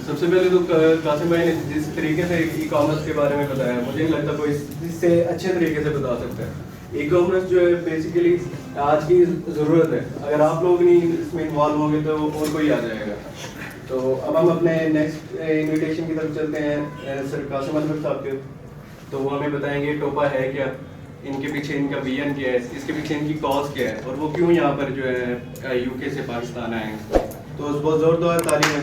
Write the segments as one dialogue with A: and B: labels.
A: سب سے پہلے تو قاسم بھائی نے جس طریقے سے ای کامرس کے بارے میں بتایا مجھے نہیں لگتا کوئی اس سے اچھے طریقے سے بتا سکتا ہے۔ ای کامرس جو ہے بیسیکلی آج کی ضرورت ہے، اگر آپ لوگ نہیں اس میں انوالو ہوں گے تو اور کوئی آ جائے گا۔ تو اب ہم اپنے نیکسٹ انویٹیشن کی طرف چلتے ہیں سر قاسم انور صاحب کے، تو وہ ہمیں بتائیں گے ٹوپا ہے کیا، ان کے پیچھے ان کا ویژن کیا ہے، اس کے پیچھے ان کی کاز کیا ہے، اور وہ کیوں یہاں پر جو ہے یو کے سے پاکستان آئے ہیں۔ تو بہت زوردار تعلیم ہے۔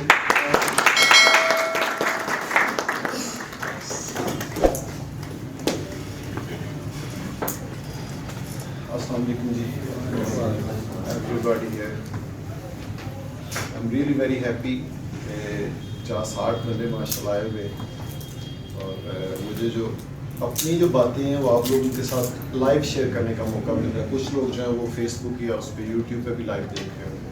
B: السلام علیکم جی، everybody here. I'm really very happy کہ 60 بندے ماشاءاللہ آئے ہوئے، اور مجھے جو اپنی جو باتیں ہیں وہ آپ لوگوں کے ساتھ لائیو شیئر کرنے کا موقع مل رہا ہے۔ کچھ لوگ جو ہیں وہ فیس بک یا اس پہ یوٹیوب پہ بھی لائیو دیکھ رہے ہوں گے۔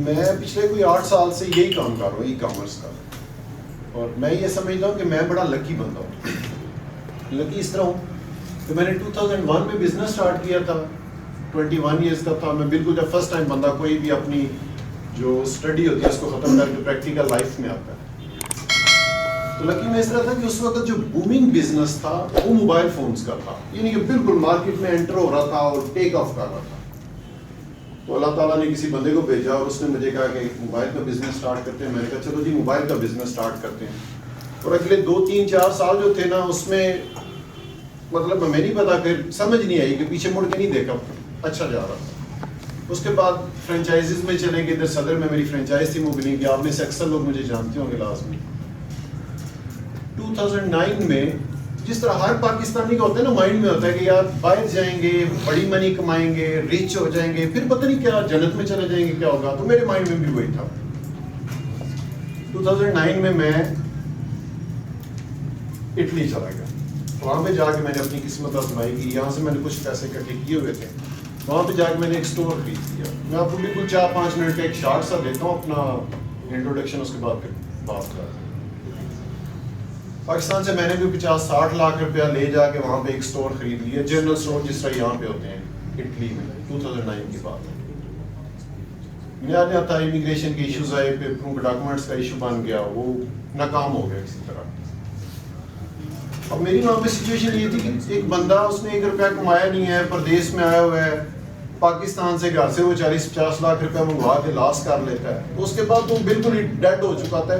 B: میں پچھلے کوئی 8 سال سے یہی کام کر رہا ہوں، ای کامرس کا، اور میں یہ سمجھتا ہوں کہ میں بڑا لکی بندہ ہوں۔ لکی اس طرح ہوں کہ میں نے 2001 میں بزنس سٹارٹ کیا تھا، 21 ایئرس کا تھا میں، بالکل جب فرسٹ ٹائم بندہ کوئی بھی اپنی جو اسٹڈی ہوتی ہے اس کو ختم کر کے پریکٹیکل لائف میں آتا ہے۔ تو لکی میں اس طرح تھا کہ اس وقت جو بومنگ بزنس تھا وہ موبائل فونز کا تھا، یعنی کہ بالکل مارکیٹ میں انٹر ہو رہا تھا اور ٹیک آف کر رہا تھا۔ تو اللہ تعالیٰ نے کسی بندے کو بھیجا اور اس نے مجھے کہا کہ موبائل کا بزنس سٹارٹ کرتے ہیں۔ میں نے کہا چلو جی موبائل کا بزنس سٹارٹ کرتے ہیں، اور اگلے 2 3 4 سال جو تھے نا اس میں مطلب ہمیں نہیں پتا، پھر سمجھ نہیں آئی کہ پیچھے مڑ کے نہیں دیکھا، اچھا جا رہا تھا۔ اس کے بعد فرینچائزز میں چلیں گے، ادھر صدر میں میری فرینچائز تھی موبلنگ کی، آپ میں سے اکثر لوگ مجھے جانتے ہوں گے لازمی۔ 2009 میں جس طرح ہر پاکستانی کا ہوتا ہے نا، مائنڈ میں ہوتا ہے کہ یار باہر جائیں گے، بڑی منی کمائیں گے، ریچ ہو جائیں گے، پھر پتہ نہیں کیا جنت میں چلے جائیں گے، کیا ہوگا۔ تو میرے مائنڈ میں بھی وہی تھا۔ 2009 میں اٹلی چلا گیا، وہاں پہ جا کے میں نے اپنی قسمت آزمائی کی۔ یہاں سے میں نے کچھ پیسے اکٹھے کیے ہوئے تھے، وہاں پہ جا کے میں نے ایک اسٹور خرید لیا۔ میں آپ کو بالکل 4-5 منٹ کا ایک شارٹ سا دیتا ہوں اپنا انٹروڈکشن، اس کے بعد پھر بات کرتے ہیں۔ پاکستان سے میں نے کوئی 50-60 لاکھ روپیہ لے جا کے وہاں پہ ایک اسٹور خرید لیا، جنرل اسٹور جس طرح یہاں پہ ہوتے ہیں اٹلی میں۔ 2009 کی بات ہے، نیا نیا تھا، امیگریشن کے ایشوز آئے، پیپروں کے ڈاکومنٹس کا ایشو بن گیا، وہ ناکام ہو گیا کسی طرح۔ اب میری وہاں پہ سچویشن یہ تھی کہ ایک بندہ اس نے 1 روپیہ کمایا نہیں ہے، پردیس میں آیا ہوا ہے، پاکستان سے گھر سے وہ 40-50 لاکھ روپیہ منگوا کے لاس کر لیتا ہے، اس کے بعد وہ بالکل ہی ڈیڈ ہو چکا تھا۔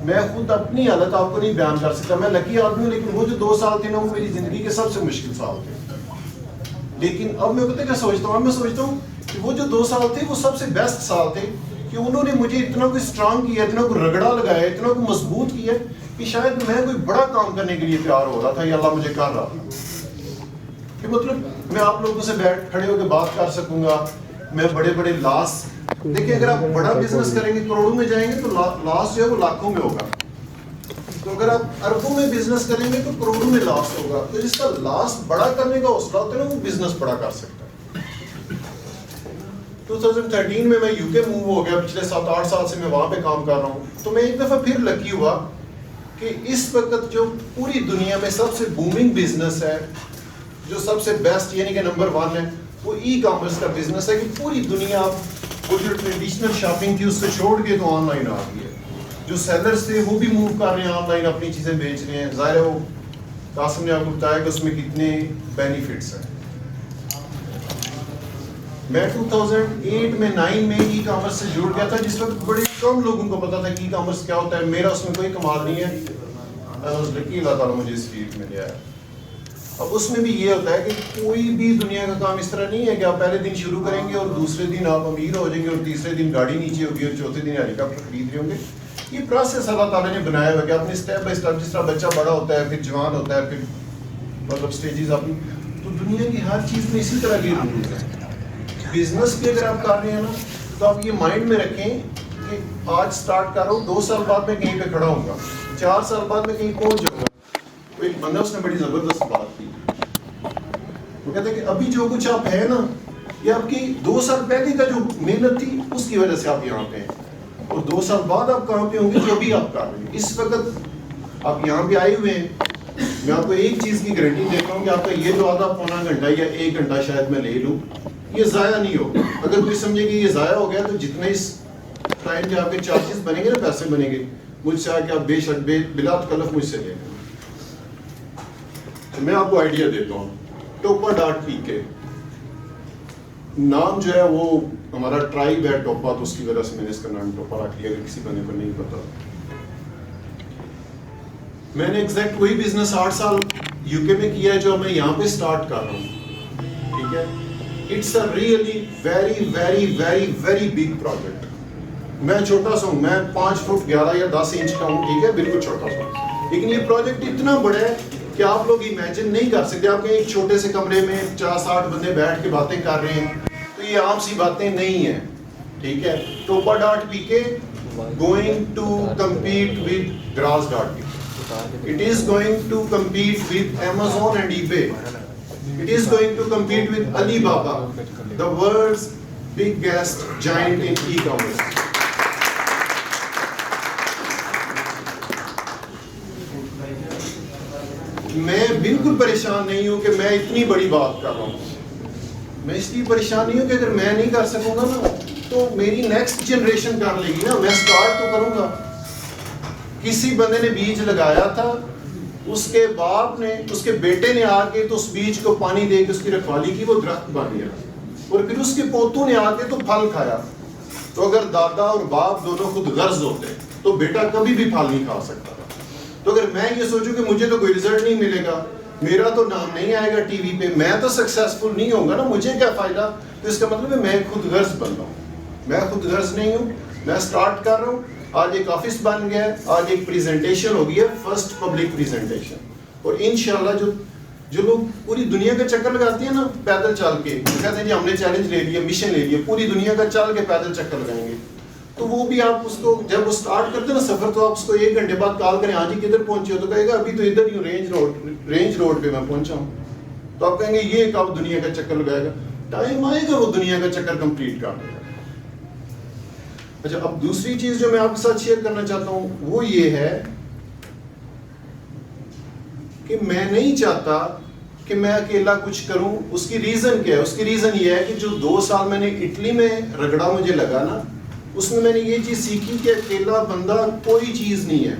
B: میں خود اپنی حالت آپ کو نہیں بیان کر سکتا، میں لکی آدمی ہوں، لیکن وہ جو 2 سال تھے نا وہ میری زندگی کے سب سے مشکل سال تھے۔ لیکن اب میں پتہ کیا سوچتا ہوں، میں سوچتا ہوں کہ وہ جو 2 سال تھے وہ سب سے بیسٹ سال تھے، کہ انہوں نے مجھے اتنا کوئی اسٹرانگ کیا، اتنا کوئی رگڑا لگایا، اتنا کوئی مضبوط کیا کہ شاید میں کوئی بڑا کام کرنے کے لیے تیار ہو رہا تھا، یا اللہ مجھے کر رہا تھا کہ مطلب میں آپ لوگوں سے بیٹھ کھڑے ہو کے بات کر سکوں گا۔ میں بڑے بڑے لاس، دیکھیں اگر آپ بڑا بزنس کریں گے کروڑوں میں جائیں گے تو لاس جو ہے وہ لاکھوں میں ہوگا، تو اگر آپ اربوں میں بزنس کریں گے تو کروڑوں میں لاس ہوگا۔ تو جس کا لاس بڑا کرنے کا حوصلہ ہوتا ہے نا وہ بزنس بڑا کر سکتا ہے۔ 2013 میں یو کے موو ہو گیا، پچھلے 7-8 سال سے میں وہاں پہ کام کر رہا ہوں۔ تو میں ایک دفعہ پھر لکی ہوا کہ اس وقت جو پوری دنیا میں سب سے بومنگ بزنس ہے، جو سب سے بیسٹ یعنی کہ نمبر 1 ہے، وہ ای کامرس کا بزنس ہے، کہ پوری دنیا وہ جو ٹریڈیشنل شاپنگ تھی اس سے چھوڑ کے تو آن لائن آ گئی ہے۔ جو سیلرز تھے وہ بھی موو کر رہے ہیں آن لائن، اپنی چیزیں بیچ رہے ہیں۔ ظاہر ہے وہ قاسم نے آپ کو بتایا کہ اس میں کتنے بینیفٹس ہیں۔ میں 2008 میں 9 میں ای کامرس سے جڑ گیا تھا، جس وقت بڑے کم لوگوں کو پتا تھا کہ ای کامرس کیا ہوتا ہے۔ میرا اس میں کوئی کمال نہیں ہے، اللہ تعالیٰ مجھے اس فیلڈ میں لے آیا۔ اب اس میں بھی یہ ہوتا ہے کہ کوئی بھی دنیا کا کام اس طرح نہیں ہے کہ آپ پہلے دن شروع کریں گے اور دوسرے دن آپ امیر ہو جائیں گے، اور تیسرے دن گاڑی نیچے ہوگی، اور چوتھے دن ہیلی کاپٹر خرید رہے ہوں گے۔ یہ پروسیس اللہ تعالیٰ نے بنایا ہوا کہ آپ نے اسٹیپ بائی اسٹیپ، جس طرح بچہ بڑا ہوتا ہے پھر جوان ہوتا ہے، پھر مطلب اسٹیجز اپنی، تو دنیا کی ہر چیز میں اسی طرح کی رولز ہیں۔ بزنس بھی اگر آپ کر رہے ہیں نا تو آپ یہ مائنڈ میں رکھیں کہ آج سٹارٹ کر رہا ہوں، 2 سال بعد میں کہیں پہ کھڑا ہوں گا، 4 سال بعد میں کہیں پہنچ جاؤں گا۔ تو ایک بندہ اس نے بڑی زبردست بات کی، وہ کہتے ہیں کہ ابھی جو کچھ آپ ہیں نا یہ آپ کی 2 سال پہلے کا جو محنت تھی اس کی وجہ سے آپ یہاں پہ ہیں، اور 2 سال بعد آپ کہاں پہ ہوں گے جو بھی آپ کر رہے ہیں۔ اس وقت آپ یہاں پہ آئے ہوئے ہیں، میں آپ کو ایک چیز کی گارنٹی دیتا ہوں کہ آپ کا یہ جو آدھا پونا گھنٹہ یا 1 گھنٹہ شاید میں لے لوں، یہ ضائع نہیں ہوگا۔ اگر کوئی سمجھے کہ یہ ضائع ہو گیا تو جتنے اس ٹائم کے آپ کے چارجز بنیں گے نا، پیسے بنیں گے، مجھ سے آ کے آپ بے شک بلا تکلف مجھ سے لیں گے. میں آپ کو آئیڈیا دیتا ہوں. topa.pk نام جو ہے وہ ہمارا ٹرائب ہے ٹوپا، تو اس کی وجہ سے میں نے اس کا نام ٹوپا رکھ لیا، اگر کسی بندے کو نہیں پتا. میں نے ایگزیکٹ وہی بزنس 8 سال یو کے میں کیا ہے جو میں یہاں پہ سٹارٹ کر رہا ہوں. ٹھیک ہے، it's a really very very very very big project. میں چھوٹا سا ہوں، میں 5 فٹ 11 یا 10 انچ کا ہوں. ٹھیک ہے، بالکل چھوٹا سا، لیکن یہ پروجیکٹ اتنا بڑا ہے کہ آپ لوگ امیجن نہیں کر سکتے. آپ کے ایک چھوٹے سے کمرے میں 50-60 بندے بیٹھ کے باتیں کر رہے ہیں، تو یہ عام سی باتیں نہیں ہیں. ٹھیک ہے، topa.pk going to compete with Grass.pk. It is going to compete with Amazon and eBay. It is going to compete with Alibaba, the world's biggest giant in e-commerce. میں بالکل پریشان نہیں ہوں کہ میں اتنی بڑی بات کر رہا ہوں. میں اس لیے پریشان نہیں ہوں کہ اگر میں نہیں کر سکوں گا نا تو میری نیکسٹ جنریشن کر لے گی نا. میں سٹارٹ تو کروں گا. کسی بندے نے بیج لگایا تھا، اس کے باپ نے، اس کے بیٹے نے آ کے تو اس بیج کو پانی دے کے اس کی رکھوالی کی، وہ درخت بن گیا، اور پھر اس کے پوتوں نے آ کے تو پھل کھایا. تو اگر دادا اور باپ دونوں خود غرض ہوتے تو بیٹا کبھی بھی پھل نہیں کھا سکتا. تو اگر میں یہ سوچوں کہ مجھے تو کوئی رزلٹ نہیں ملے گا، میرا تو نام نہیں آئے گا ٹی وی پہ، میں تو سکسیسفل نہیں ہوں گا نا، مجھے کیا فائدہ؟ تو اس کا مطلب ہے میں خود غرض بن رہا ہوں. میں خود غرض نہیں ہوں، میں سٹارٹ کر رہا ہوں. آج ایک آفس بن گیا ہے، آج ایک پریزنٹیشن ہو گئی ہے، فرسٹ پبلک پریزنٹیشن. اور انشاءاللہ جو لوگ پوری دنیا کا چکر لگاتے ہیں نا پیدل چل کے، کہتے ہیں جی ہم نے چیلنج لے لیا، مشن لے لیا، پوری دنیا کا چل کے پیدل چکر لگائیں گے، تو وہ بھی آپ اس کو جب وہ سٹارٹ کرتے ہیں نا سفر، تو آپ اس کو 1 گھنٹے بعد کال کریں، ہاں جی کدھر پہنچے ہو، تو کہے گا ابھی تو ادھر ہی ہوں، رینج روڈ پہ میں پہنچا ہوں. تو آپ کہیں گے یہ کب دنیا کا چکر لگائے گا؟ ٹائم آئے گا وہ دنیا کا چکر کمپلیٹ کر دے گا. اچھا، اب دوسری چیز جو میں آپ کے ساتھ شیئر کرنا چاہتا ہوں وہ یہ ہے کہ میں نہیں چاہتا کہ میں اکیلا کچھ کروں. اس کی ریزن کیا ہے؟ اس کی ریزن یہ ہے کہ جو 2 سال میں نے اٹلی میں رگڑا مجھے لگا نا، اس میں نے یہ چیز سیکھی کہ اکیلا بندہ کوئی چیز نہیں ہے.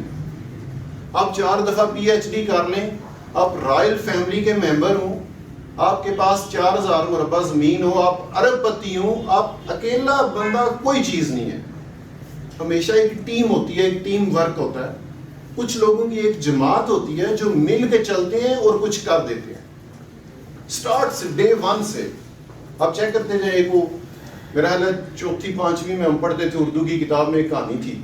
B: آپ 4 دفعہ PhD کر لیں، آپ رائل فیملی کے ممبر ہوں، آپ کے پاس 4000 مربع زمین ہو، آپ ارب پتی ہوں، آپ اکیلا بندہ کوئی چیز نہیں ہے. ہمیشہ ایک ٹیم ہوتی ہے، ایک ٹیم ورک ہوتا ہے. کچھ لوگوں کی ایک جماعت ہوتی ہے جو مل کے چلتے ہیں اور کچھ کر دیتے ہیں. سٹارٹ سے ڈے 1 سے آپ چیک کرتے جائیں. ایک وہ میرا خیال ہے 4تھی-5ویں میں ہم پڑھتے تھے اردو کی کتاب میں ایک کہانی تھی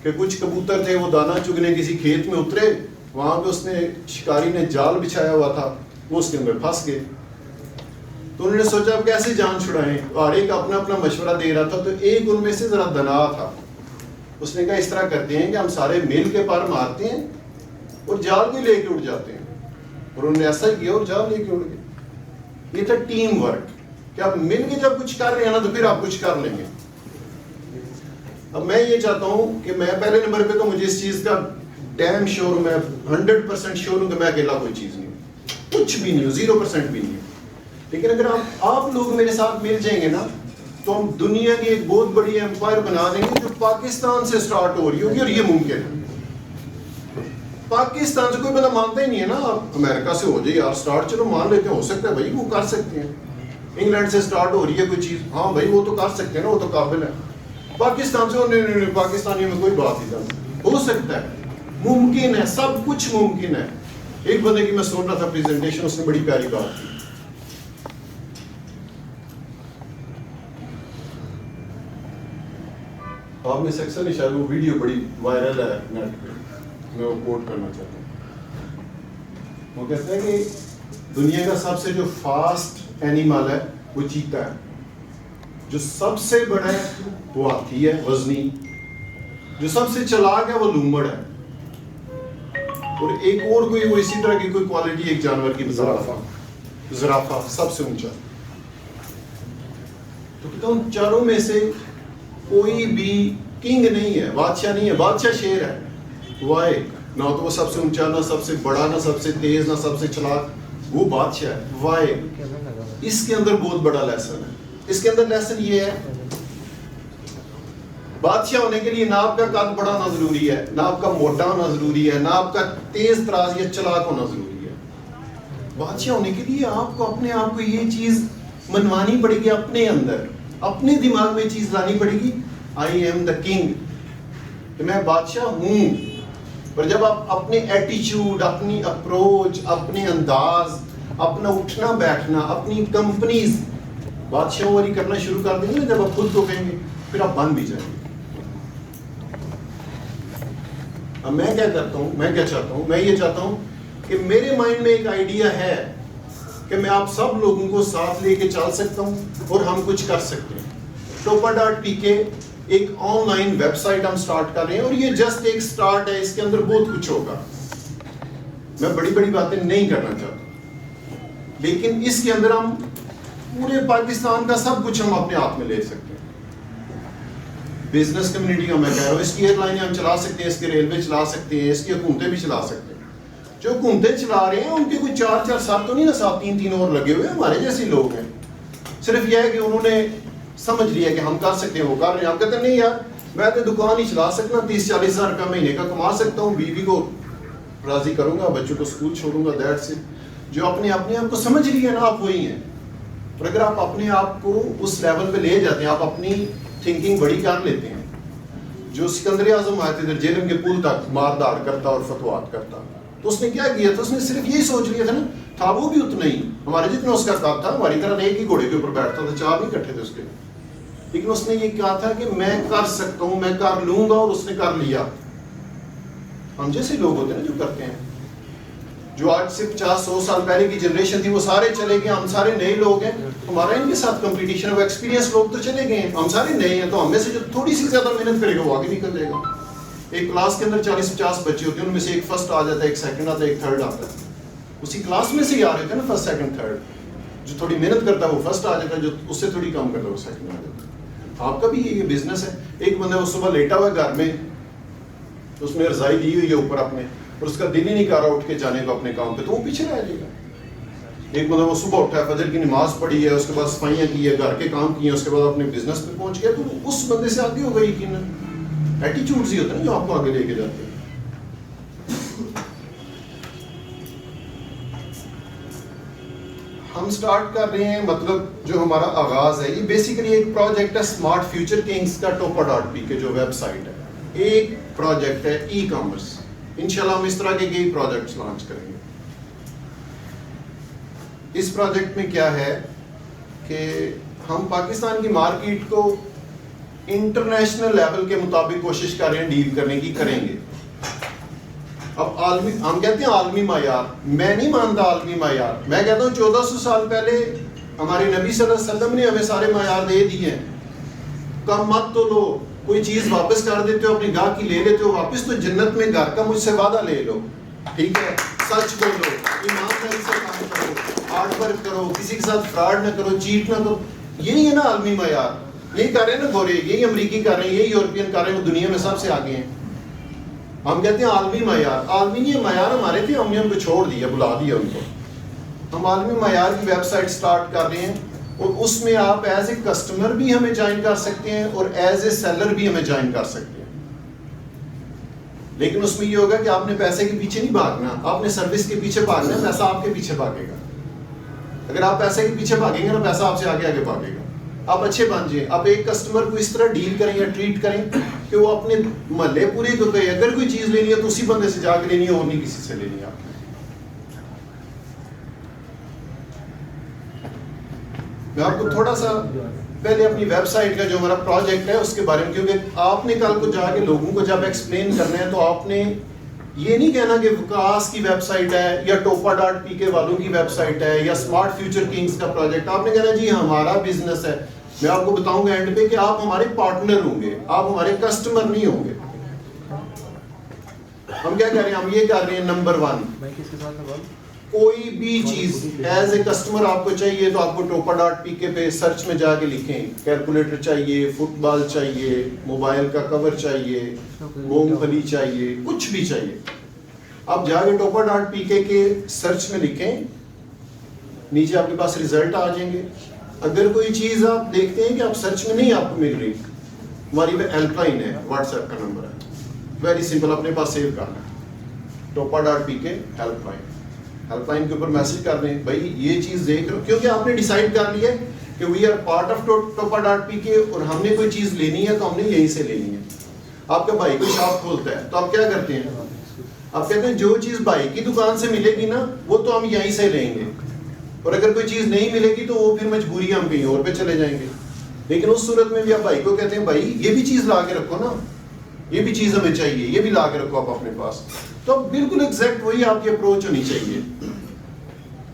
B: کہ کچھ کبوتر تھے، وہ دانہ چگنے کسی کھیت میں اترے، وہاں پہ اس نے شکاری نے جال بچھایا ہوا تھا، وہ اس کے اندر پھنس گئے. تو انہوں نے سوچا اب کیسے جان چھڑائیں، اور ایک اپنا اپنا مشورہ دے رہا تھا. تو ایک ان میں سے ذرا دنا تھا، اس نے کہا اس طرح کرتے ہیں کہ ہم سارے مل کے پر مارتے ہیں اور جال کو لے کے اٹھ جاتے ہیں. اور انہوں نے ایسا ہی کیا اور جال لے کے اٹھ گئے. یہ تھا ٹیم ورک کہ آپ مل کے جب کچھ کر رہے ہیں نا تو پھر آپ کچھ کر لیں گے. اب میں یہ چاہتا ہوں کہ میں پہلے نمبر پہ تو مجھے اس چیز کا ڈیم شیور ہوں، میں 100% شیور ہوں کہ میں اکیلا کوئی چیز نہیں ہوں، کچھ بھی نہیں ہوں، 0% بھی نہیں ہوں. لیکن اگر آپ لوگ میرے ساتھ مل جائیں گے نا تو ہم دنیا کی ایک بہت بڑی ایمپائر بنا دیں گے جو پاکستان سے سٹارٹ ہو رہی ہوگی. اور یہ ممکن ہے. پاکستان سے کوئی بندہ مانتا ہی نہیں ہے نا، آپ امریکہ سے ہو جائے یار سٹارٹ، چلو مان لیتے ہیں، ہو سکتا ہے بھائی وہ کر سکتے ہیں. انگلینڈ سے سٹارٹ ہو رہی ہے کوئی چیز، ہاں بھائی وہ تو کر سکتے ہیں نا، وہ تو قابل ہے. پاکستان سے نہیں، پاکستانیوں میں کوئی بات ہی نہیں. ہو سکتا ہے، ممکن ہے، سب کچھ ممکن ہے. ایک بندے کی میں سن رہا تھا پریزنٹیشن، اس نے بڑی پیاری بات کی. آپ میں سے اکثر نہیں، شاید وہ ویڈیو بڑی وائرل ہے نیٹ پہ، میں وہ کوٹ کرنا چاہتا ہوں. وہ کہتے ہیں کہ دنیا کا سب سے جو فاسٹ اینیمل ہے وہ چیتا ہے، جو سب سے بڑا ہے وہ ہاتھی ہے وزنی، جو سب سے چلاک ہے وہ لومڑ ہے، اور ایک اور کوئی وہ اسی طرح کی کوئی کوالٹی ایک جانور کی زرافہ سب سے اونچا. تو کہتا ہوں چاروں میں سے کوئی بھی کنگ نہیں ہے، بادشاہ نہیں ہے. بادشاہ شیر ہے، وائی نہ تو وہ سب سے اونچا، نہ سب سے بڑا، نہ سب سے تیز، نہ سب سے چلاک، وہ بادشاہ ہے. وائی؟ اس کے اندر بہت بڑا لیسن ہے. اس کے اندر لیسن یہ ہے بادشاہ ہونے کے لیے نہ آپ کا قد بڑا ہونا ضروری ہے، نہ آپ کا موٹا ہونا ضروری ہے، نہ آپ کا تیز تراز یا چلاک ہونا ضروری ہے. بادشاہ ہونے کے لیے آپ کو اپنے آپ کو یہ چیز منوانی پڑے گی، اپنے اندر اپنے دماغ میں چیز لانی پڑے گی، آئی ایم دا کنگ، کہ میں بادشاہ ہوں. اور جب آپ اپنے ایٹیچیوڈ، اپنی اپروچ، اپنے انداز، اپنا اٹھنا بیٹھنا، اپنی کمپنیز بادشاہوں والی کرنا شروع کر دیں گے، جب آپ خود کو کہیں گے پھر آپ بن بھی جائیں گے. اب میں کیا کرتا ہوں، میں کیا چاہتا ہوں، میں یہ چاہتا ہوں کہ میرے مائنڈ میں ایک آئیڈیا ہے کہ میں آپ سب لوگوں کو ساتھ لے کے چل سکتا ہوں اور ہم کچھ کر سکتے ہیں. topa.pk ایک آن لائن ویب سائٹ ہم سٹارٹ کر رہے ہیں، اور یہ جسٹ ایک سٹارٹ ہے، اس کے اندر بہت کچھ ہوگا. میں بڑی بڑی باتیں نہیں کرنا چاہتا، لیکن اس کے اندر ہم پورے پاکستان کا سب کچھ ہم اپنے ہاتھ میں لے سکتے ہیں. بزنس کمیونٹی کا میں کہہ رہا ہوں، اس کی ایئر لائنیں ہم چلا سکتے ہیں، اس کے ریلوے چلا سکتے ہیں، اس کی حکومتیں بھی چلا سکتے ہیں. جو حکومتیں چلا رہے ہیں ان کے کوئی 4-4 تو نہیں نا، 7-3 اور لگے ہوئے ہمارے جیسے لوگ ہیں. صرف یہ ہے کہ انہوں نے سمجھ لیا کہ ہم کر سکتے ہیں، وہ کر رہے ہیں. ہم کہتے ہیں نہیں یار، میں تو دکان ہی چلا سکتا، 30-40 ہزار روپیہ مہینے کا کما سکتا ہوں، بیوی کو راضی کروں گا، بچوں کو اسکول چھوڑوں گا. دیٹ سے جو اپنے آپ کو سمجھ رہی ہے نا، آپ وہی ہیں. اور اگر آپ اپنے آپ کو اس لیول پہ لے جاتے ہیں، آپ اپنی تھنکنگ بڑی کر لیتے ہیں. جو سکندر اعظم آئے تھے جہلم کے پل تک مار داڑ کرتا اور فتوحات کرتا، تو اس نے کیا کیا تھا؟ اس نے صرف یہی سوچ لیا تھا نا، تھا وہ بھی اتنا ہی ہمارے جتنا اس کا قد تھا، ہماری طرح ایک ہی گھوڑے کے اوپر بیٹھتا تھا، 4 نہیں کٹھے تھے اس کے. لیکن اس نے یہ کہا تھا کہ میں کر سکتا ہوں، میں کر لوں گا، اور اس نے کر لیا. ہم جیسے لوگ ہوتے ہیں نا جو کرتے ہیں، جو آج سے 50-100 سال پہلے کی جنریشن تھی وہ سارے چلے گئے، ہم سارے نئے لوگ ہیں. ہمارا ان کے ساتھ کمپٹیشن ہے، وہ ایکسپیرینس لوگ تو چلے گئے ہیں، ہم سارے نئے ہیں. تو ہم میں سے جو تھوڑی سی زیادہ محنت کرے گا وہ آگے نکل جائے گا. ایک کلاس کے اندر 40-50 بچے ہوتے ہیں، ان میں سے ایک فرسٹ آ جاتا ہے، ایک سیکنڈ آتا ہے، ایک تھرڈ آتا ہے. اسی کلاس میں سے ہی آ رہے تھے نا فرسٹ سیکنڈ تھرڈ. جو تھوڑی محنت کرتا ہے وہ فرسٹ آ جاتا ہے، جو اس سے تھوڑی کم کرتا ہے وہ سیکنڈ آ جاتا ہے. آپ کا بھی یہ بزنس ہے. ایک بندہ وہ صبح لیٹا ہوا ہے گھر میں، اس نے رضائی دی ہوئی ہے اوپر اپنے، اور اس کا دل ہی نہیں کر رہا اٹھ کے جانے کا اپنے کام پہ، تو وہ پیچھے رہ جائے گا. ایک بندہ وہ صبح اٹھا ہے، فجر کی نماز پڑھی ہے، اس کے بعد صفائیاں کی ہے، گھر کے کام کیے ہیں، اس کے بعد اپنے بزنس پہ پہنچ گیا، تو اس بندے سے آگے ہوگا. یقیناً ایٹیچیوڈز ہی ہوتے ہیں جو آپ کو آگے لے کے جاتے ہیں. ہم سٹارٹ کر رہے ہیں، مطلب جو ہمارا آغاز ہے، یہ بیسیکلی ایک پروجیکٹ ہے اسمارٹ فیوچر کنگز کا. topa.pk جو ویب سائٹ ہے، ایک پروجیکٹ ہے ای کامرس. انشاءاللہ ہم اس طرح کے کئی پروجیکٹس لانچ کریں گے. اس پروجیکٹ میں کیا ہے کہ ہم پاکستان کی مارکیٹ کو انٹرنیشنل لیول کے مطابق کوشش کر رہے ہیں ڈیل کرنے کی، کریں گے. اب عالمی، ہم کہتے ہیں عالمی معیار، میں نہیں مانتا عالمی معیار. میں کہتا ہوں 1400 سال پہلے ہمارے نبی صلی اللہ علیہ وسلم نے ہمیں سارے معیار دے دیے ہیں. کم مت تو لو، کوئی چیز واپس کر دیتے ہو، اپنی گاہ کی لے لیتے ہو واپس، تو جنت میں گھر کا مجھ سے وعدہ لے لو. ٹھیک ہے، سچ بولو، ایمانداری سے کام کرو، ہارڈ ورک کرو، کسی کے ساتھ فراڈ نہ کرو، چیٹ نہ کرو. یہی ہے نا عالمی معیار. یہی کر رہے ہیں نا گورے، یہی امریکی کر رہے ہیں، یہی یورپین کر رہے ہیں، وہ دنیا میں سب سے آگے ہیں. ہم کہتے ہیں عالمی معیار. عالمی یہ معیار ہمارے تھے، ہم نے ان کو چھوڑ دیا، بلا دیا ان کو. ہم عالمی معیار کی ویب سائٹ سٹارٹ کر رہے ہیں، اور اس میں آپ ایز اے کسٹمر بھی ہمیں جوائن کر سکتے ہیں اور ایز اے سیلر بھی ہمیں جوائن کر سکتے ہیں. لیکن اس میں یہ ہوگا کہ آپ نے پیسے کے پیچھے نہیں بھاگنا، آپ نے سروس کے پیچھے بھاگنا ہے، پیسہ آپ کے پیچھے بھاگے گا. اگر آپ پیسے کے پیچھے بھاگیں گے نا، پیسہ آپ سے آگے آگے بھاگے گا. آپ اچھے بن جائیں، آپ ایک کسٹمر کو اس طرح ڈیل کریں یا ٹریٹ کریں کہ وہ اپنے محلے پورے کو کہے اگر کوئی چیز لینی ہے تو اسی بندے سے جا کے لینی ہے، اور نہیں کسی سے لینی ہے. آپ میں آپ کو تھوڑا سا پہلے اپنی ویب سائٹ کا جو ہمارا پروجیکٹ ہے اس کے بارے میں، کیونکہ آپ نے کل کو جا کے لوگوں کو جب ایکسپلین کرنا ہے تو آپ نے یہ نہیں کہنا کہ وکاس کی ویب سائٹ ہے یا topa.pk والوں کی ویب سائٹ ہے یا اسمارٹ فیوچر کنگز کا پروجیکٹ. آپ نے کہنا جی ہمارا بزنس ہے. میں آپ کو بتاؤں گا اینڈ پہ کہ آپ ہمارے پارٹنر ہوں گے، آپ ہمارے کسٹمر نہیں ہوں گے. ہم کیا کر رہے ہیں؟ ہم یہ کر رہے ہیں نمبر 1، کوئی بھی چیز ایز اے کسٹمر آپ کو چاہیے تو آپ کو topa.pk پہ سرچ میں جا کے لکھیں، کیلکولیٹر چاہیے، فٹ بال چاہیے، موبائل کا کور چاہیے، مونگ پھلی چاہیے، کچھ بھی چاہیے، آپ جا کے topa.pk کے سرچ میں لکھیں، نیچے آپ کے پاس ریزلٹ آ جائیں گے. اگر کوئی چیز آپ دیکھتے ہیں کہ آپ سرچ میں نہیں آپ کو مل رہی ہماری پہ ہیلپ لائن ہے, واٹس ایپ کا نمبر ہے, ویری سمپل, اپنے پاس سیو کرنا ہے, topa.pk help line. Help line کے اوپر میسج کر دیں بھائی یہ چیز دیکھ رہے ہو, کیونکہ آپ نے ڈیسائیڈ کر لیا ہے کہ we are part of topa.pk اور ہم نے کوئی چیز لینی ہے تو ہم نے یہیں سے لینی ہے. آپ کا بھائی کوئی شاپ کھولتا ہے تو آپ کیا کرتے ہیں, آپ کہتے ہیں جو چیز بھائی کی دکان سے ملے گی نا وہ تو ہم یہیں سے لیں گے, اور اگر کوئی چیز نہیں ملے گی تو وہ پھر مجبوری ہم کہیں اور پہ چلے جائیں گے. لیکن اس صورت میں بھی آپ بھائی کو کہتے ہیں بھائی یہ بھی چیز لا کے رکھو نا, یہ بھی چیز ہمیں چاہیے, یہ بھی لا کے رکھو آپ اپنے پاس. تو بالکل ایگزیکٹ وہی آپ کی اپروچ ہونی چاہیے.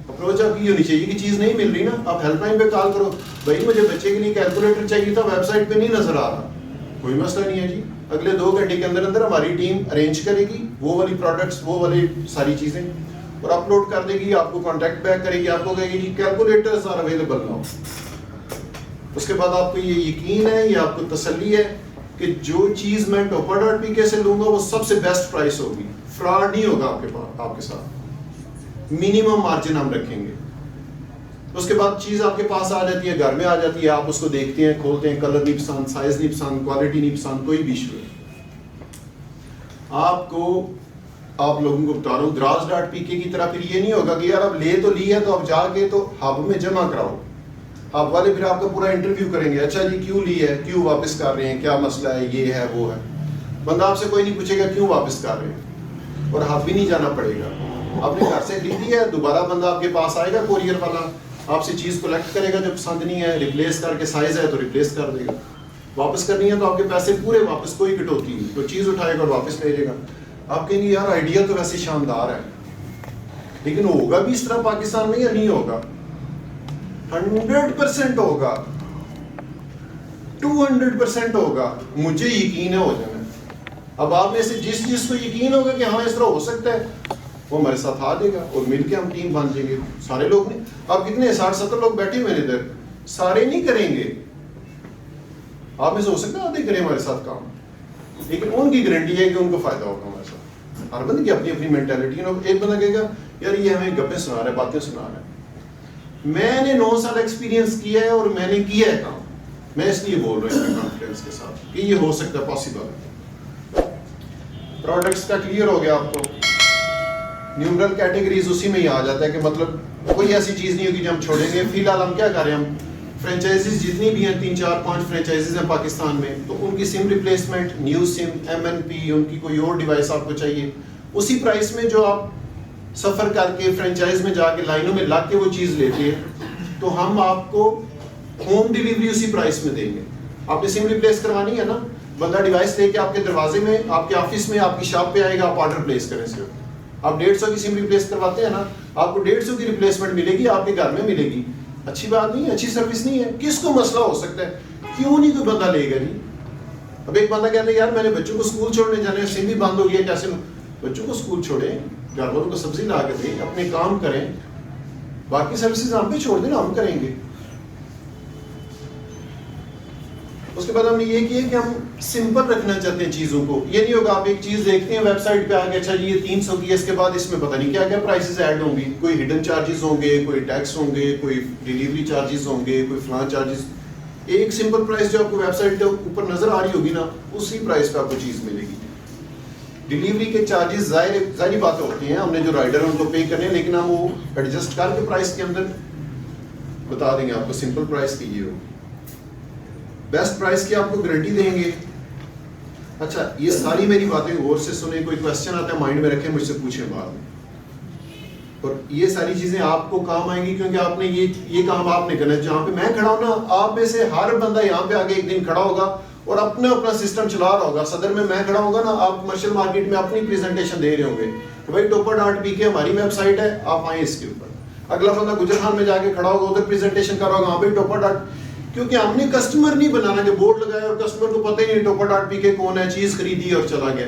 B: اپروچ آپ کی ہونی چاہیے کہ چیز نہیں مل رہی نا, آپ ہیلپ لائن پہ کال کرو, بھائی مجھے بچے کے لیے کیلکولیٹر چاہیے تھا, ویب سائٹ پہ نہیں نظر آ رہا, کوئی مسئلہ نہیں ہے جی, اگلے 2 گھنٹے کے اندر اندر ہماری ٹیم ارینج کرے گی وہ والی پروڈکٹس, وہ والی ساری چیزیں, اور اپلوڈ کر دے گی, آپ کو کانٹیکٹ بیک کرے گی, آپ کو کہے گی جی کیلکولیٹرز آر اویلیبل ناؤ. اس کے بعد آپ کو یہ یقین ہے, یہ آپ کو تسلی ہے کہ جو چیز میں topa.pk سے لوں گا وہ سب سے بیسٹ پرائس ہوگی, فراڈ نہیں ہوگا آپ کے پاس, آپ کے ساتھ منیمم مارجن ہم رکھیں گے. اس کے بعد چیز آپ کے پاس آ جاتی ہے, گھر میں آ جاتی ہے, آپ اس کو دیکھتے ہیں, کھولتے ہیں, کلر نہیں پسند, سائز نہیں پسند, کوالٹی نہیں پسند, کوئی بھی ایشو نہیں. آپ لوگوں کو بتا رہا ہوں draws.pk کی طرح پھر یہ نہیں ہوگا کہ یار اب لے تو لی ہے تو اب جا کے تو ہب میں جمع کراؤ. ہب والے پھر آپ کا پورا انٹرویو کریں گے, اچھا جی کیوں لی ہے, کیوں واپس کر رہے ہیں, کیا مسئلہ ہے, یہ ہے وہ ہے. بندہ آپ سے کوئی نہیں پوچھے گا کیوں واپس کر رہے ہیں, اور ہب بھی نہیں جانا پڑے گا. آپ نے گھر سے خریدی ہے, دوبارہ بندہ آپ کے پاس آئے گا, کوریئر والا آپ سے چیز کلیکٹ کرے گا, جو پسند نہیں ہے ریپلیس کر کے, سائز ہے تو ریپلیس کر دے گا, واپس کرنی ہے تو آپ کے پیسے پورے واپس, کوئی کٹوتی نہیں, تو چیز اٹھائے گا اور واپس لے جائے گا. آپ کہیں گے یار آئیڈیا تو ویسے شاندار ہے, لیکن ہوگا بھی اس طرح پاکستان میں یا نہیں ہوگا؟ 100% ہوگا, 200% ہوگا, مجھے یقین ہے ہو جانا. اب آپ میں سے جس کو یقین ہوگا کہ ہاں اس طرح ہو سکتا ہے وہ ہمارے ساتھ آ جائے گا, اور مل کے ہم ٹیم بن جائیں گے. سارے لوگ نہیں, آپ کتنے 60-70 لوگ بیٹھے ہوئے ادھر, سارے نہیں کریں گے. آپ میں سے ہو سکتا ہے آدھے کریں ہمارے ساتھ کام, لیکن ان کی گارنٹی ہے کہ ان کو فائدہ ہوگا ہمارے ساتھ. ہر بندے کی اپنی اپنی مینٹیلٹی ہے. ایک بندہ کہے گا یار یہ ہمیں گپیں سنا رہا ہے, باتیں سنا رہا ہے. میں نے 9 سال ایکسپیرینس کیا ہے اور میں نے کیا ہے کام, میں اس لیے بول رہا ہوں کانفیڈنس کے ساتھ کہ یہ ہو سکتا ہے, پاسبل ہے. پروڈکٹس کا کلیئر ہو گیا آپ کو, نیومرل کیٹیگریز اسی میں ہی آ جاتا ہے کہ مطلب کوئی ایسی چیز نہیں ہوگی جو ہم چھوڑیں گے. فی الحال ہم کیا کر رہے ہیں, ہم فرینچائزیز جتنی بھی ہیں 3-4-5 فرینچائزیز ہیں پاکستان میں, تو ان کی سم ریپلیسمنٹ, نیو سم, MNP, ان کی کوئی اور ڈیوائس آپ کو چاہیے, اسی پرائس میں جو آپ سفر کر کے فرینچائز میں جا کے لائنوں میں لگ کے وہ چیز لیتے ہیں, تو ہم آپ کو ہوم ڈیلیوری اسی پرائس میں دیں گے. آپ نے سم ریپلیس کروانی ہے نا, بندہ ڈیوائس لے کے آپ کے دروازے میں, آپ کے آفس میں, آپ کی شاپ پہ آئے گا, آپ آرڈر پلیس کریں صرف. آپ 150 کی سم ریپلیس کرواتے ہیں نا, آپ کو 150 کی ریپلیسمنٹ ملے گی, آپ کے گھر میں ملے گی. اچھی بات نہیں ہے, اچھی سروس نہیں ہے, کس کو مسئلہ ہو سکتا ہے, کیوں نہیں کوئی بندہ لے گا جی. اب ایک بندہ کہتا ہے یار میں نے بچوں کو اسکول چھوڑنے جانے, سم بھی بند ہو گیا, کیسے بچوں کو اسکول چھوڑیں, گھر والوں کو سبزی لا کے دیں, اپنے کام کریں, باقی سروسز ہم پہ چھوڑ دیں نا, ہم کریں گے. اس کے بعد ہم نے یہ کیا کہ ہم سمپل رکھنا چاہتے ہیں چیزوں کو. یہ نہیں ہوگا آپ ایک چیز دیکھتے ہیں ویب سائٹ پہ آگے, اچھا جی یہ 300 کی ہے, اس کے بعد اس میں پتہ نہیں کیا کیا پرائسز ایڈ ہوں گی, کوئی ہڈن چارجز ہوں گے, کوئی ٹیکس ہوں گے, کوئی ڈیلیوری چارجز ہوں گے, کوئی فلاں چارجز. ایک سمپل پرائس جو آپ کو ویب سائٹ کے اوپر نظر آ رہی ہوگی نا, اسی پرائس پہ آپ کو چیز ملے گی. ڈیلیوری کے چارجز ظاہری باتیں ہوتی ہیں, ہم نے جو رائڈر ہیں ان کو پے کرنے, لیکن ہم وہ ایڈجسٹ کر کے پرائس کے اندر بتا دیں گے آپ کو سمپل پرائس کی یہ ہو. بیسٹ پرائس کی آپ کو گارنٹی دیں گے. اچھا یہ ساری میری باتیں غور سے سنیں, کوئی کوشچن آتا ہے مائنڈ میں رکھیں, مجھ سے پوچھیں بعد میں. اور یہ ساری چیزیں آپ کو کام آئیں گی, کیونکہ آپ نے یہ کام آپ نے کرنا ہے. جہاں پہ میں کھڑا ہوں نا, آپ میں سے ہر بندہ یہاں پہ آگے ایک دن کھڑا ہوگا اور اپنا سسٹم چلا رہا ہوگا. صدر میں کھڑا ہوگا نا, آپ کمرشل مارکیٹ میں اپنی پریزنٹیشن دے رہے ہوں گے کہ بھائی topa.pk ہماری ویب سائٹ ہے, آپ آئیں اس کے اوپر. اگلا بندہ گجرخان میں جا کے کھڑا ہوگا, ادھر پریزنٹیشن کر رہا ہوگا, ہاں بھائی topa. کیونکہ ہم نے کسٹمر نہیں بنانا کہ بورڈ لگایا اور کسٹمر کو پتہ ہی نہیں topa.pk کون ہے, چیز خریدی اور چلا گیا.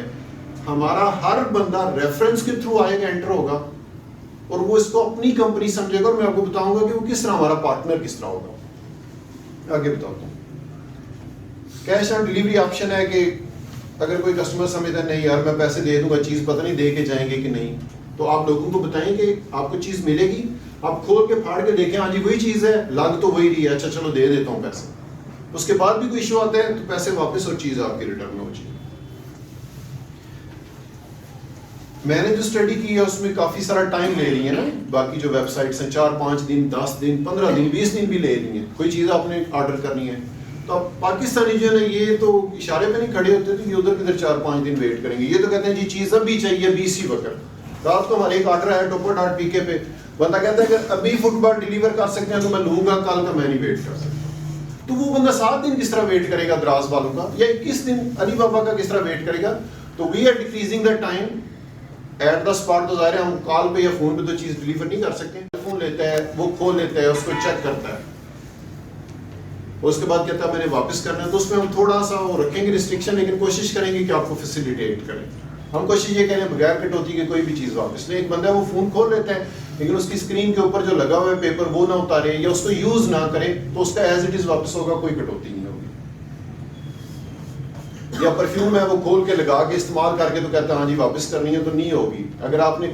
B: ہمارا ہر بندہ ریفرنس کے تھرو آئے گا, انٹر ہوگا, اور وہ اس کو اپنی کمپنی سمجھے گا, اور میں آپ کو بتاؤں گا کہ وہ کس طرح ہمارا پارٹنر کس طرح ہوگا. آگے بتاتا ہوں. کیش آن ڈیلیوری آپشن ہے کہ اگر کوئی کسٹمر سمجھتا ہے نہیں یار میں پیسے دے دوں گا, چیز پتہ نہیں دے کے جائیں گے کہ نہیں, تو آپ لوگوں کو بتائیں کہ آپ کو چیز ملے گی, آپ کھول کے پھاڑ کے دیکھیں, ہاں جی وہی چیز ہے, لگ تو وہی رہی ہے, اچھا چلو دے دیتا ہوں پیسے. اس کے بعد بھی کوئی ایشو آتا ہے تو پیسے واپس اور چیز آپ کی ریٹرن ہو جائے. میں نے جو اسٹڈی کی ہے اس میں کافی سارا ٹائم لے رہی ہے نا, باقی جو ویب سائٹس ہیں 4-5 دن 10 دن 15 دن 20 دن بھی لے رہی ہیں. کوئی چیز آپ نے آرڈر کرنی ہے تو اب پاکستانی جو ہے نا یہ تو اشارے پہ نہیں کھڑے ہوتے تو یہ ادھر کدھر 4-5 دن ویٹ کریں گے. یہ تو کہتے ہیں جی چیز ابھی چاہیے ابھی اسی وقت. رات کو ہمارے ایک آرڈر ہے ٹوپر.pk پہ, بندہ کہتا ہے کہ ابھی فٹ بال ڈیلیور کر سکتے ہیں تو میں لوں گا, کل کا میں نہیں ویٹ کر سکتا. تو وہ بندہ 7 دن کس طرح ویٹ کرے گا دراز والوں کا, یا 21 دن علی بابا کا کس طرح ویٹ کرے گا. تو we are decreasing the time at the spot. تو ظاہر ہے ہم کال پہ یا فون پہ تو چیز ڈیلیور نہیں کر سکتے. فون لیتا ہے, وہ کھول لیتا ہے, اس کو چیک کرتا ہے, اس کے بعد کہتا ہے میں نے واپس کرنا ہے. تو اس میں ہم تھوڑا سا وہ رکھیں گے ریسٹرکشن, لیکن کوشش کریں گے کہ آپ کو فیسیلیٹیٹ کریں. ہم کوشش یہ کریں بغیر کٹوتی کے کوئی بھی چیز واپس نہیں. ایک بندہ وہ فون کھول لیتا ہے لیکن اس کی اسکرین کے اوپر جو لگا ہوا ہے پیپر وہ نہ اتارے یا اس کو یوز نہ کرے تو اس کا ایز اٹ از واپس ہوگا, کوئی کٹوتی نہیں ہوگی. یا پرفیوم ہے وہ کھول کے لگا کے استعمال کر کے تو کہتا ہے ہاں جی واپس کرنی ہے تو نہیں ہوگی. اگر آپ نے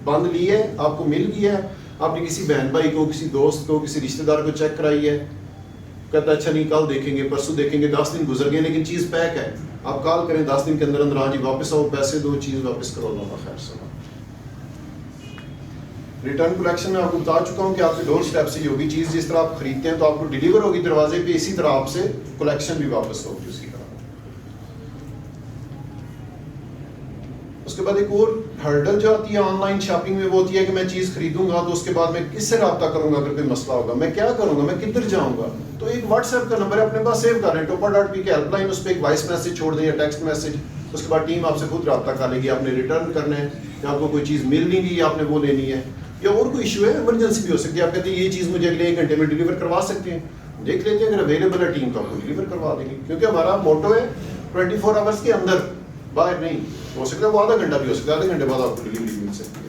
B: بند لی ہے, آپ کو مل گیا ہے, آپ نے کسی بہن بھائی کو, کسی دوست کو, کسی رشتہ دار کو چیک کرائی ہے, کہتا ہے اچھا نہیں کل دیکھیں گے, پرسوں دیکھیں گے, 10 دن گزر گئے لیکن چیز پیک ہے, آپ کال کریں 10 دن کے اندر اندر ہاں جی واپس آؤ, پیسے دو, چیز واپس کرو, اللہ خیر سلام. ریٹرن کلیکشن میں آپ کو بتا چکا ہوں کہ آپ کے ڈور اسٹیپ سے ہوگی چیز. جس طرح آپ خریدتے ہیں تو آپ کو ڈیلیور ہوگی دروازے پہ, اسی طرح آپ سے کلیکشن بھی واپس ہوگی اسی طرح. اس کے بعد ایک اور ہرڈل جو آتی ہے آن لائن شاپنگ میں وہ ہوتی ہے کہ میں چیز خریدوں گا تو اس کے بعد میں کس سے رابطہ کروں گا اگر کوئی مسئلہ ہوگا, میں کیا کروں گا, میں کدھر جاؤں گا. تو ایک واٹس ایپ کا نمبر ہے اپنے پاس سیو کر رہے ہیں, ٹوپر.pk ہیلپ لائن, اس پہ ایک وائس میسج چھوڑ دیں یا ٹیکسٹ میسج. اس کے بعد ٹیم آپ سے خود رابطہ کر لے گی. آپ نے ریٹرن کرنا ہے یا آپ کو کوئی چیز مل نہیں گی یا آپ نے وہ لینی ہے یا اور کوئی ایشو ہے, ایمرجنسی بھی ہو سکتی ہے. آپ کہتے ہیں یہ چیز مجھے اگلے 1 گھنٹے میں ڈیلیور کروا سکتے ہیں, دیکھ لیتے ہیں اگر اویلیبل ہے ٹیم تو آپ کو ڈیلیور کروا دیں گے. کیونکہ ہمارا موٹو ہے 24 آورس کے اندر, باہر نہیں. ہو سکتا ہے وہ آدھا گھنٹہ بھی ہو سکتا ہے, آدھے گھنٹے بعد آپ کو ڈیلیوری مل سکتی ہے.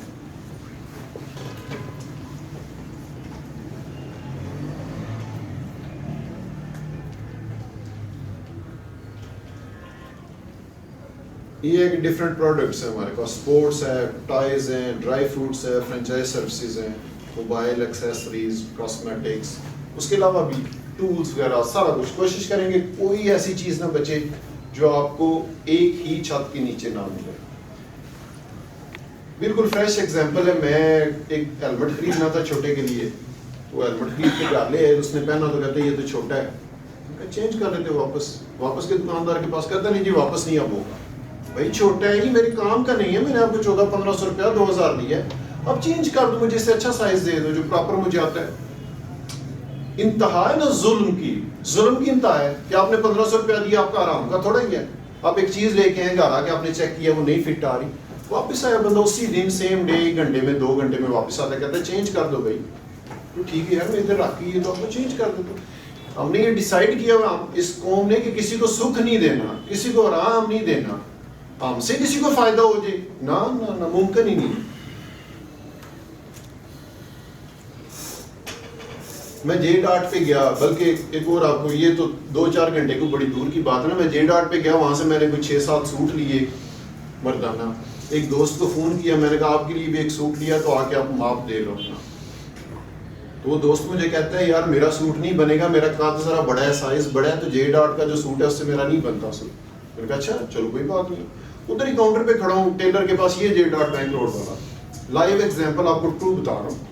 B: یہ ہے کہ ڈفرینٹ پروڈکٹس ہیں ہمارے پاس, اسپورٹس ہے, ٹائز ہیں, ڈرائی فروٹس ہے, فرینچائز سروسز ہیں, موبائل ایکسیسریز, کاسمیٹکس, اس کے علاوہ بھی ٹولز وغیرہ سارا کچھ. کوشش کریں گے کوئی ایسی چیز نہ بچے جو آپ کو ایک ہی چھت کے نیچے نہ ملے. بالکل فریش ایگزامپل ہے, میں ایک ہیلمٹ خریدنا تھا چھوٹے کے لیے, تو ہیلمٹ خرید کے گھر لے, اس نے پہنا تو کہتے ہیں یہ تو چھوٹا ہے, چینج کر لیتے واپس کے دکاندار کے پاس. کہتا نہیں جی واپس نہیں اب ہوگا, بھائی چھوٹا ہے, یہ میرے کام کا نہیں ہے, میں نے آپ کو 1400-1500 روپیہ 2000 دیا ہے, اب چینج کر دو, مجھے اس سے اچھا سائز دے دو جو پراپر مجھے آتا ہے. انتہا ہے نا ظلم کی انتہا ہے کہ آپ نے 1500 روپیہ دیا, آپ کا آرام کا تھوڑا ہی ہے. آپ ایک چیز لے کے ہیں گھر آ کے, آپ نے چیک کیا وہ نہیں فٹ آ رہی, واپس آیا بندہ اسی دن سیم ڈے 1 گھنٹے میں 2 گھنٹے میں واپس آتا ہے, کہتا ہے چینج کر دو بھائی. تو ٹھیک ہے یار میں ادھر رکھ کے تو آپ کو چینج کر دو. ہم نے یہ ڈیسائیڈ کیا ہوا اس قوم نے کہ کسی کو سکھ نہیں دینا, کسی کو آرام نہیں دینا, ہم سے کسی کو فائدہ ہو جائے نہ ممکن ہی نہیں. میں جے ڈاٹ پہ گیا, بلکہ ایک اور آپ کو, یہ تو 2-4 گھنٹے کو بڑی دور کی بات ہے نا, میں جے ڈاٹ پہ گیا, وہاں سے میں نے کوئی 6-7 سوٹ لیے مردانہ. ایک دوست کو فون کیا, میں نے کہا آپ کے لیے بھی ایک سوٹ لیا تو آ کے آپ ماپ دے لو اپنا. تو وہ دوست مجھے کہتا ہے یار میرا سوٹ نہیں بنے گا, میرا قد ذرا بڑا ہے, سائز بڑا ہے, تو جے ڈاٹ کا جو سوٹ ہے اس سے میرا نہیں بنتا سوٹ. میں نے کہا اچھا چلو کوئی بات نہیں. ادھر ہی کاؤنٹر پہ کھڑا ہوں ٹیلر کے پاس, یہ جے ڈاٹ بینک روڈ والا, لائیو ایگزامپل آپ کو ٹرو بتا رہا ہوں.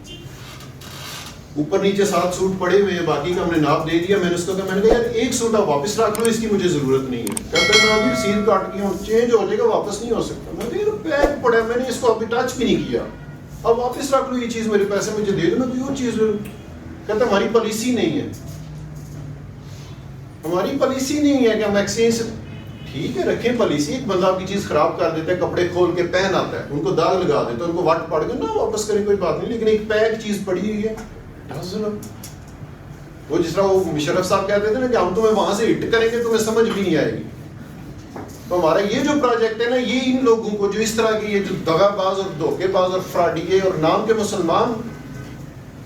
B: اوپر نیچے 7 سوٹ پڑے ہوئے ہیں, باقی کا ہم نے ناپ دے دیا. میں نے اس کو کہا, میں نے کہا یار ایک سوٹ آپ واپس رکھ لو, اس کی مجھے ضرورت نہیں ہے. کہتا ہے میں ابھی رسید کاٹ کی ہوں, چینج ہو جائے گا, واپس نہیں ہو سکتا. میں نے کہا پیک پڑا ہے, میں نے اس کو ابھی ٹچ بھی نہیں کیا, اب واپس رکھ لو یہ چیز, میرے پیسے مجھے دے دو, میں کوئی اور چیز لے لوں. کہتا ہماری پالیسی نہیں ہے, ہماری پالیسی نہیں ہے کہ ہم ایکسچینج. ٹھیک ہے رکھیں پالیسی, ایک بندہ آپ کی چیز خراب کر دیتا ہے, کپڑے کھول کے پہن آتا ہے, ان کو داغ لگا دیتا ہے, ان کو وٹ پڑ گیا نا, واپس کریں کوئی بات نہیں, لیکن ایک پیک چیز پڑی ہوئی ہے. وہ جس طرح وہ مشرف صاحب کہتے تھے نا کہ ہم تمہیں وہاں سے ہٹ کریں گے, تمہیں سمجھ بھی نہیں آئے گی. تو ہمارا یہ جو پروجیکٹ ہے نا, یہ ان لوگوں کو جو اس طرح کی, یہ جو دغا باز اور دھوکے باز اور فراڈیے اور نام کے مسلمان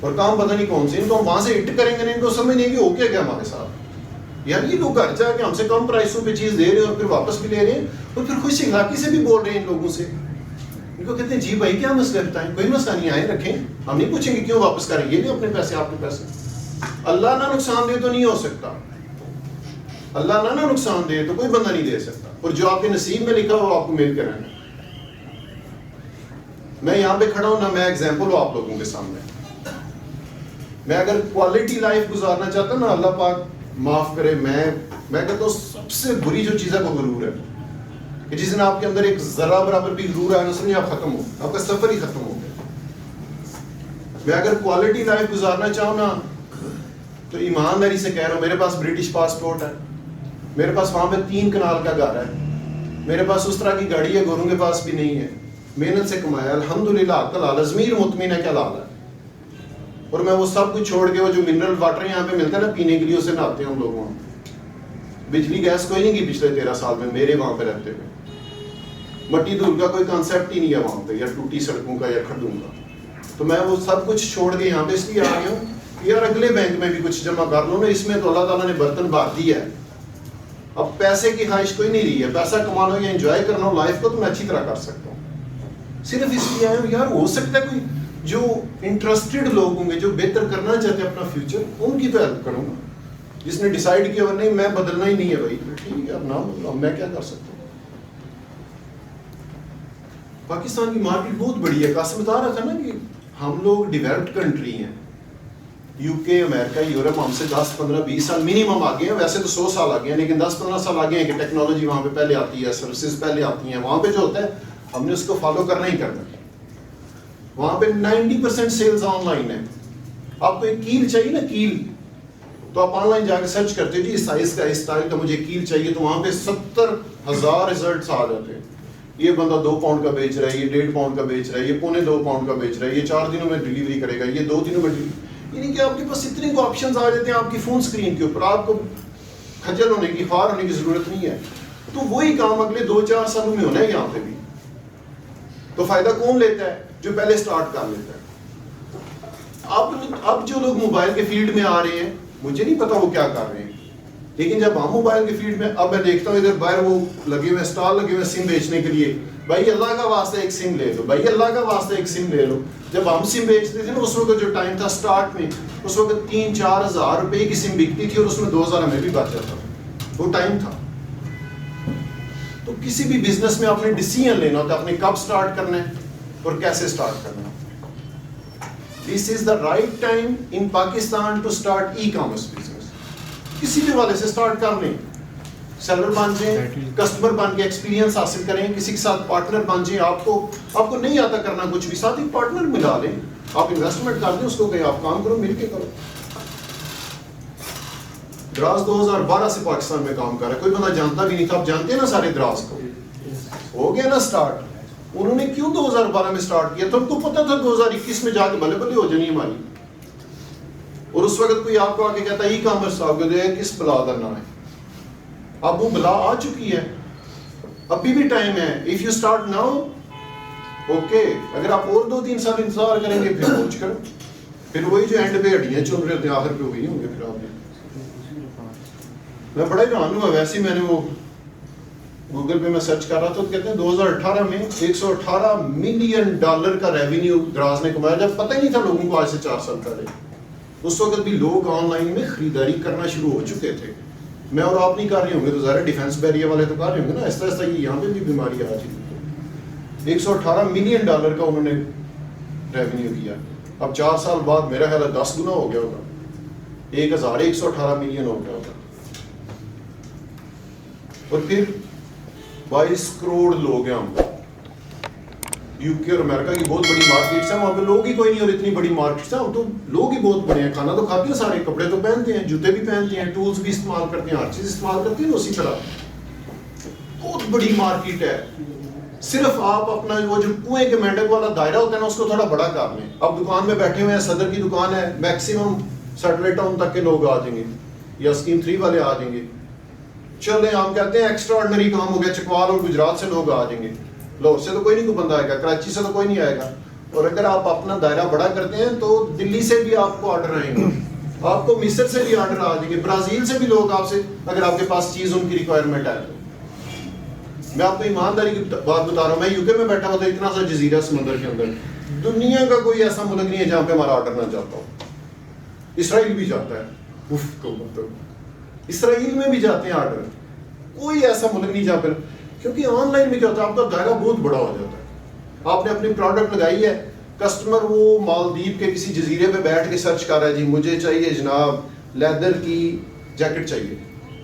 B: اور کام پتہ نہیں کون سے, ان کو ہم وہاں سے ہٹ کریں گے نہیں, ان کو سمجھ نہیں کہ ہو کیا ہمارے ساتھ. یار یہ لوگ گھر جا کے ہم سے کم پرائسوں پہ چیز دے رہے ہیں اور پھر واپس بھی لے رہے ہیں, اور پھر خوش اخلاقی سے بھی بول رہے ہیں ان لوگوں سے. ان کو کہتے ہیں جی بھائی کیا مسئلہ بتائیں, کوئی مسئلہ نہیں, آئے رکھیں, ہم نہیں پوچھیں گے کیوں واپس کریں, یہ نہیں اپنے پیسے آپ کے پیسے. اللہ نہ نقصان دے تو نہیں ہو سکتا, اللہ نہ نقصان دے تو کوئی بندہ نہیں دے سکتا, اور جو آپ کے نصیب میں لکھا ہو آپ کو مل کے رہنا. میں یہاں پہ کھڑا ہوں نا, میں ایگزامپل ہوں آپ لوگوں کے سامنے. میں اگر کوالٹی لائف گزارنا چاہتا ہوں نا, اللہ پاک معاف کرے, میں کہتا ہوں سب سے بری جو چیز ہے وہ غرور ہے, کہ جس دن آپ کے اندر ایک ذرہ برابر بھی غرور آیا نا, سمجھے آپ ختم ہو, آپ کا سفر ہی ختم ہو گیا. میں اگر کوالٹی لائف گزارنا چاہوں نا تو ایمانداری سے کہہ رہا ہوں, میرے پاس برٹش پاسپورٹ ہے, میرے پاس وہاں پہ 3 کنال کا گھر ہے, میرے پاس اس طرح کی گاڑی ہے, گوروں کے پاس بھی نہیں ہے, محنت سے کمایا الحمدللہ, کل حال ضمیر مطمئن ہے, کیا حال ہے. اور میں وہ سب کچھ چھوڑ کے وہ جو منرل واٹر یہاں پہ ملتا ہے نا پینے کے لیے, اسے نہاتے ہیں ہم لوگ وہاں. بجلی گیس کوئی نہیں کی پچھلے 13 سال میں میرے وہاں پہ رہتے ہوئے. مٹی دھول کا کوئی کانسیپٹ ہی نہیں ہے وہاں پہ, یا ٹوٹی سڑکوں کا یا کھڈوں کا. تو میں وہ سب کچھ چھوڑ کے یہاں پہ اس لیے آ گیا ہوں یار اگلے بینک میں بھی کچھ جمع کر لو نا, اس میں تو اللہ تعالیٰ نے برتن بھر دیا ہے. اب پیسے کی خواہش کوئی نہیں رہی ہے, پیسہ کمانا یا انجوائے کرنا لائف کو تو میں اچھی طرح کر سکتا ہوں. صرف اس لیے آیا ہوں یار, ہو سکتا ہے کوئی جو انٹرسٹڈ لوگ ہوں گے جو بہتر کرنا چاہتے ہیں اپنا فیوچر, ان کی تو ہیلپ کروں گا. جس نے ڈیسائیڈ کیا نہیں میں بدلنا ہی نہیں ہے بھائی, ٹھیک ہے اب نہ بدلو, میں کیا کر سکتا ہوں. پاکستان کی مارکیٹ بہت بڑی ہے. قاسم بتا رہا تھا نا کہ ہم لوگ ڈیولپڈ کنٹری ہیں, یو کے, امریکہ, یورپ ہم سے 10, 15, 20 سال منیمم آگے ہیں. ویسے تو 100 سال آگے ہیں, لیکن 10, 15 سال آگے ہیں کہ ٹیکنالوجی وہاں پہ پہلے آتی ہے, سروسز پہلے آتی ہیں. وہاں پہ جو ہوتا ہے ہم نے اس کو فالو کرنا ہی کرنا ہے. وہاں پہ 90% سیلز آن لائن ہے. آپ کو ایک کیل چاہیے نا, کیل, تو آپ آن لائن جا کے سرچ کرتے جی اس سائز کا, اس اسٹائل کا مجھے کیل چاہیے, تو وہاں پہ 70,000 ریزلٹس آ جاتے ہیں. یہ بندہ 2 پاؤنڈ کا بیچ رہا ہے, یہ 1.5 پاؤنڈ کا بیچ رہا ہے, یہ 2.25 پاؤنڈ کا بیچ رہا ہے, یہ 4 دنوں میں ڈیلیوری کرے گا, یہ 2 دنوں میں یعنی کہ آپ کے پاس اتنے کو آپشنز آ جاتے ہیں آپ کی فون اسکرین کے اوپر. آپ کو کھجل ہونے کی, خوار ہونے کی ضرورت نہیں ہے. تو وہی کام اگلے 2-4 سالوں میں ہونا ہے یہاں پہ بھی. تو فائدہ کون لیتا ہے؟ جو پہلے سٹارٹ کر لیتا ہے. اب جو لوگ موبائل کے فیلڈ میں آ رہے ہیں, مجھے نہیں پتا وہ کیا کر رہے ہیں, لیکن جب ہم موبائل کے فیلڈ میں, اب میں دیکھتا ہوں ادھر باہر وہ لگے ہوئے اسٹال لگے ہوئے سم بیچنے کے لیے, بھائی اللہ کا واسطہ ایک سم لے لو, بھائی اللہ کا واسطہ ایک سم لے لو. جب ہم سم بیچتے تھے نا اس وقت جو ٹائم تھا سٹارٹ میں, اس وقت 3-4 ہزار روپے کی سم بکتی تھی اور اس میں 2,000 ہمیں بھی بچ جاتا تھا. وہ ٹائم تھا. تو کسی بھی بزنس میں آپ نے ڈیسیژن لینا ہوتا ہے, آپ نے کب سٹارٹ کرنا ہے اور کیسے سٹارٹ کرنا ہے. This is the right time in Pakistan to start e-commerce business. کسی بھی والے سے سٹارٹ کر لیں, سیلر بن جائیں, کسٹمر بن کے ایکسپیرینس حاصل کریں, کسی کے ساتھ پارٹنر بن جائیں. آپ کو نہیں آتا کرنا کچھ بھی, ساتھ ایک پارٹنر ملا لیں, آپ انویسٹمنٹ کر دیں اس کو, کہ آپ کام کرو, مل کے کرو. دراز 2012 سے پاکستان میں کام کر رہا ہے, کوئی بندہ جانتا بھی نہیں تھا. آپ جانتے ہیں نا سارے دراز کو, ہو گیا نا سٹارٹ. انہوں نے کیوں 2012 میں سٹارٹ کیا؟ تو ان کو پتا تھا 2021 میں جا کے بھلے بھلے ہو جانی ہماری. اور اس وقت کوئی آپ کو آ کے کہتا ہے ای کامرس, آپ کو دیکھا کس بلا کا نام ہے. اب وہ بلا آ چکی ہے, ابھی بھی ٹائم ہے. If you start now okay, اگر آپ اور 2-3 سال انتظار کریں گے پھر پہنچ کر, پھر وہی جو اینڈ پہ ہڈیاں چن رہے ہوتے ہیں آخر پہ وہی ہوں گے. پھر آپ میں بڑا حیران ہوا. ویسے ہی میں نے وہ گوگل پہ میں سرچ کر رہا تھا, تو کہتے ہیں 2018 میں $118 ملین کا ریونیو دراز نے کمایا, جب پتہ ہی نہیں تھا لوگوں کو آج سے 4 سال پہلے. اس وقت بھی لوگ آن لائن میں خریداری کرنا شروع ہو چکے تھے. میں اور آپ نہیں کر رہے ہوں گے تو ظاہر ڈیفینس بیریا والے تو کر رہے ہوں گے نا. ایسا ایسا یہ یہاں پہ بھی بیماری آ چکی. $118 ملین کا انہوں نے ریونیو کیا. اب 4 سال بعد میرا خیال ہے 10 گنا ہو گیا ہوگا, 1,118 ملین ہو گیا ہوگا. اور پھر 22 کروڑ لوگ ہیں ہم. یو کے اور امریکہ کی بہت بڑی مارکیٹس ہیں, وہاں پہ لوگ ہی کوئی نہیں, اور اتنی بڑی مارکیٹس ہیں. ہم تو لوگ ہی بہت بڑے ہیں, کھانا تو کھاتے ہیں سارے, کپڑے تو پہنتے ہیں, جوتے بھی پہنتے ہیں, ٹولز بھی استعمال کرتے ہیں, ہر چیز استعمال کرتے ہیں. اسی طرح بہت بڑی مارکیٹ ہے. صرف آپ اپنا وہ جو کنویں کے مینڈک والا دائرہ ہوتا ہے نا, اس کو تھوڑا بڑا کر لیں. اب دکان میں بیٹھے ہوئے ہیں, صدر کی دکان ہے, میکسیمم سیٹلائٹ ٹاؤن تک کے لوگ آ جائیں گے, یا اسکیم 3 والے آ جائیں گے. چلیں ہم کہتے ہیں ایکسٹرا آرڈنری کام ہو گیا, چکوال اور گجرات سے لوگ آ جائیں گے. لاہور سے تو کوئی نہیں کوئی بندہ آئے گا, کراچی سے تو کوئی نہیں آئے گا. اور اگر آپ اپنا دائرہ بڑا کرتے ہیں تو دلی سے بھی آپ کو آرڈر آئیں گے, آپ کو مصر سے بھی آرڈر آ جائیں گے, برازیل سے بھی لوگ آپ سے, اگر آپ کے پاس چیز ان کی ریکوائرمنٹ ہے. میں آپ کو ایمانداری کی بات بتا رہا ہوں, میں یو کے میں بیٹھا ہوا تھا, اتنا سا جزیرہ سمندر کے اندر, دنیا کا کوئی ایسا ملک نہیں ہے جہاں پہ ہمارا آرڈر نہ جاتا ہو. اسرائیل بھی جاتا ہے, اسرائیل میں بھی جاتے ہیں آرڈر, کوئی ایسا ملک نہیں جہاں پر, کیونکہ آن لائن میں کیا ہوتا ہے آپ کا دائرہ بہت بڑا ہو جاتا ہے. آپ نے اپنی پروڈکٹ لگائی ہے, کسٹمر وہ مالدیپ کے کسی جزیرے پہ بیٹھ کے سرچ کر رہا ہے جی مجھے چاہیے جناب لیدر کی جیکٹ چاہیے,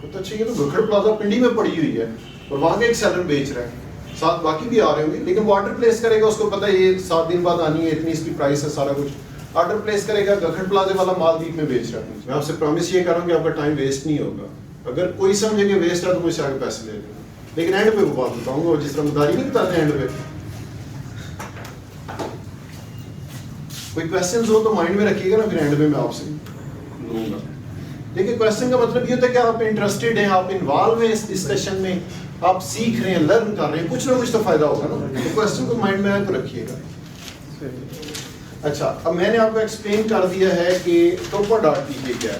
B: تو اچھا یہ تو گکھڑ پلازا پنڈی میں پڑی ہوئی ہے اور وہاں کے ایک سیلر بیچ رہا ہے, ساتھ باقی بھی آ رہے ہوں گے, لیکن وہ آرڈر پلیس کرے گا, اس کو پتہ ہے یہ 7 دن بعد آنی ہے, اتنی اس کی پرائس ہے, سارا کچھ آرڈر پلیس کرے گا, گکھڑ پلازے والا مالدیپ میں بیچ رہا ہے. میں آپ سے پرومس یہ کروں کہ آپ کا ٹائم ویسٹ نہیں ہوگا, اگر کوئی سمجھے کہ ویسٹ ہے تو مجھ سے آگے پیسے لے لیں, لیکن اینڈ پہ وہ بات بتاؤں گا, اور جس طرح مداری نہیں بتاتے اینڈ پہ. کوئی کویسچنز ہو تو مائنڈ میں رکھیے گا نا, پھر اینڈ پہ میں آپ سے لوں گا. دیکھیے کویسچن کا مطلب یہ ہوتا ہے کہ آپ انٹرسٹیڈ ہیں, آپ انوالو ہیں اس ڈسکشن میں, آپ سیکھ رہے ہیں, لرن کر رہے ہیں, کچھ نہ کچھ تو فائدہ ہوگا نا. تو کویسچن کو مائنڈ میں تو رکھیے گا. اچھا اب میں نے آپ کو ایکسپلین کر دیا ہے کہ ٹوپر ڈاٹ ٹی کے کیا ہے.